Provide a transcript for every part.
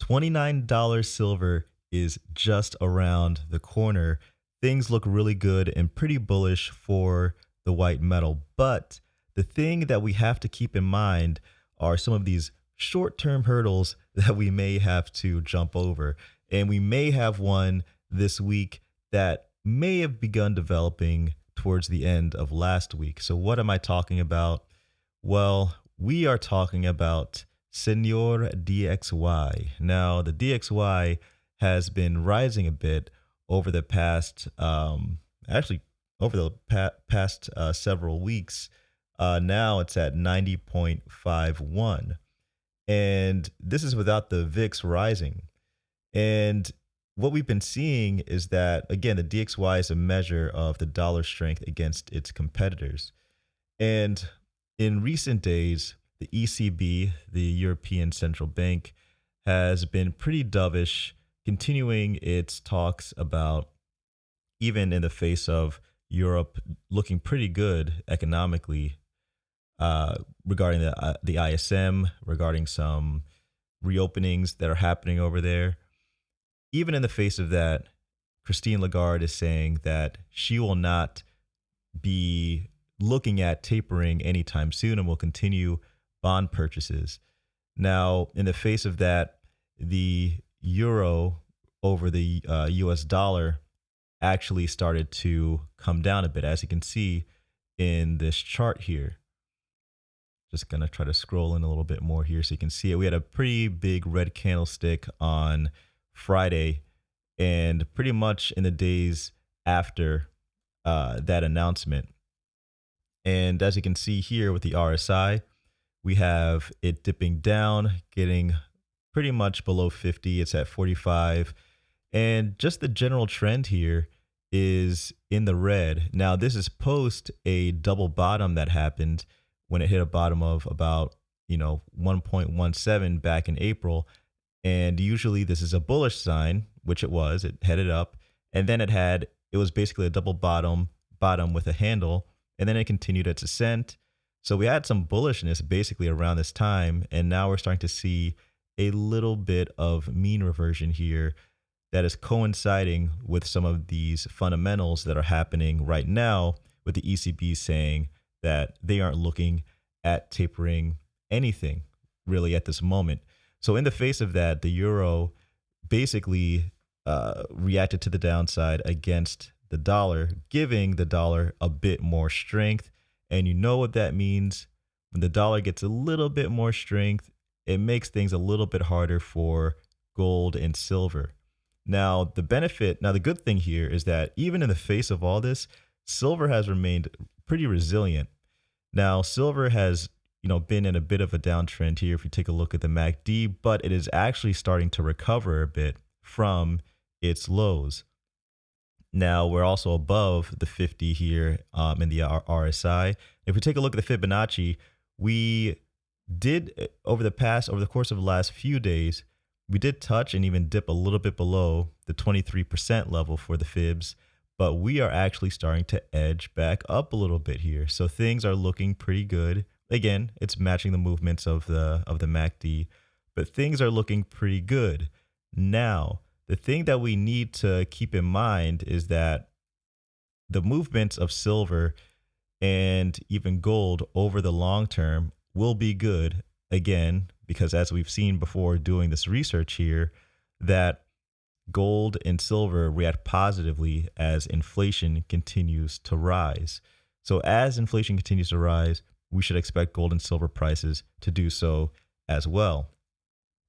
$29 silver is just around the corner. Things look really good and pretty bullish for the white metal. But the thing that we have to keep in mind are some of these short term hurdles that we may have to jump over. And we may have one this week that may have begun developing towards the end of last week. So, what am I talking about? Well, we are talking about Senor DXY. Now, the DXY has been rising a bit over the past, actually, over the past several weeks. Now it's at 90.51. And this is without the VIX rising. And what we've been seeing is that, again, the DXY is a measure of the dollar strength against its competitors. And in recent days, the ECB, the European Central Bank, has been pretty dovish, continuing its talks about, even in the face of Europe looking pretty good economically, regarding the ISM, regarding some reopenings that are happening over there. Even in the face of that, Christine Lagarde is saying that she will not be looking at tapering anytime soon and will continue bond purchases. Now, in the face of that, the euro over the US dollar actually started to come down a bit, as you can see in this chart here. Just going to try to scroll in a little bit more here so you can see it. We had a pretty big red candlestick on Friday, and pretty much in the days after that announcement. And as you can see here with the RSI, we have it dipping down, getting pretty much below 50. It's at 45. And just the general trend here is in the red. Now, this is post a double bottom that happened when it hit a bottom of about, 1.17 back in April. And usually this is a bullish sign, which it was. It headed up. And then it was basically a double bottom with a handle. And then it continued its ascent. So we had some bullishness basically around this time. And now we're starting to see a little bit of mean reversion here that is coinciding with some of these fundamentals that are happening right now, with the ECB saying that they aren't looking at tapering anything really at this moment. So in the face of that, the euro basically reacted to the downside against the dollar, giving the dollar a bit more strength. And you know what that means? When the dollar gets a little bit more strength, it makes things a little bit harder for gold and silver. Now, the good thing here is that even in the face of all this, silver has remained pretty resilient. Now, silver has, been in a bit of a downtrend here if you take a look at the MACD, but it is actually starting to recover a bit from its lows. Now, we're also above the 50 here in the RSI. If we take a look at the Fibonacci, we did over the course of the last few days, we did touch and even dip a little bit below the 23% level for the Fibs, but we are actually starting to edge back up a little bit here. So things are looking pretty good. Again, it's matching the movements of the MACD, but things are looking pretty good. Now, the thing that we need to keep in mind is that the movements of silver and even gold over the long term will be good, again, because as we've seen before doing this research here, that gold and silver react positively as inflation continues to rise. So as inflation continues to rise, we should expect gold and silver prices to do so as well.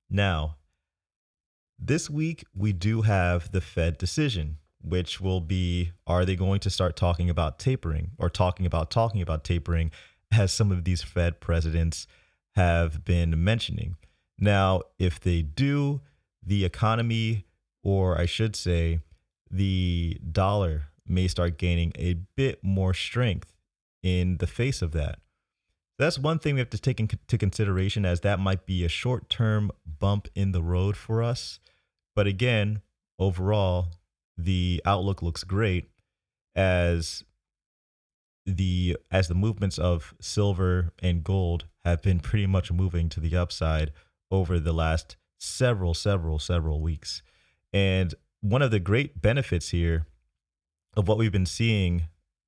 Now, this week, we do have the Fed decision, which will be, are they going to start talking about tapering or talking about tapering, as some of these Fed presidents have been mentioning. Now, if they do, the economy, or I should say, the dollar may start gaining a bit more strength in the face of that. That's one thing we have to take into consideration, as that might be a short-term bump in the road for us. But again, overall, the outlook looks great as the movements of silver and gold have been pretty much moving to the upside over the last several weeks. And one of the great benefits here of what we've been seeing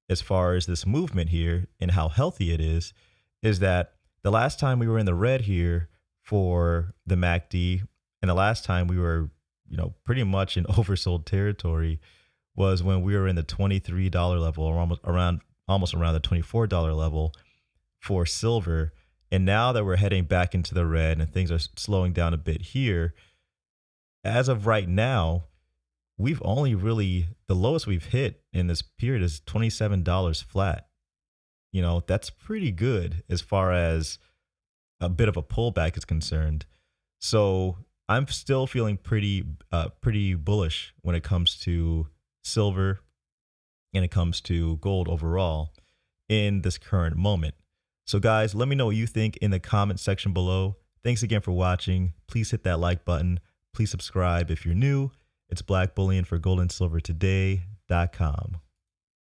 as far as this movement here and how healthy it is that the last time we were in the red here for the MACD, and the last time we were, pretty much in oversold territory, was when we were in the $23 level, or almost around the $24 level for silver. And now that we're heading back into the red and things are slowing down a bit here, as of right now, we've only really, the lowest we've hit in this period is $27 flat. That's pretty good as far as a bit of a pullback is concerned. So I'm still feeling pretty bullish when it comes to silver and it comes to gold overall in this current moment. So guys, let me know what you think in the comment section below. Thanks again for watching. Please hit that like button. Please subscribe if you're new. It's Black Bullion for goldandsilvertoday.com.